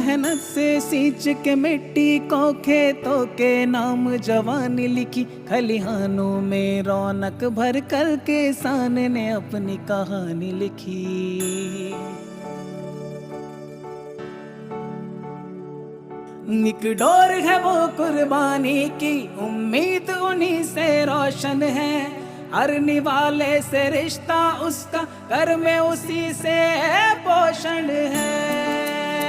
मेहनत से सींच के मिट्टी को खेतों के नाम जवानी लिखी, खलिहानों में रौनक भर कर किसान ने अपनी कहानी लिखी। एक डोर है वो कुर्बानी की, उम्मीद उन्हीं से रोशन है। हर निवाले से रिश्ता उसका, घर में उसी से पोषण है।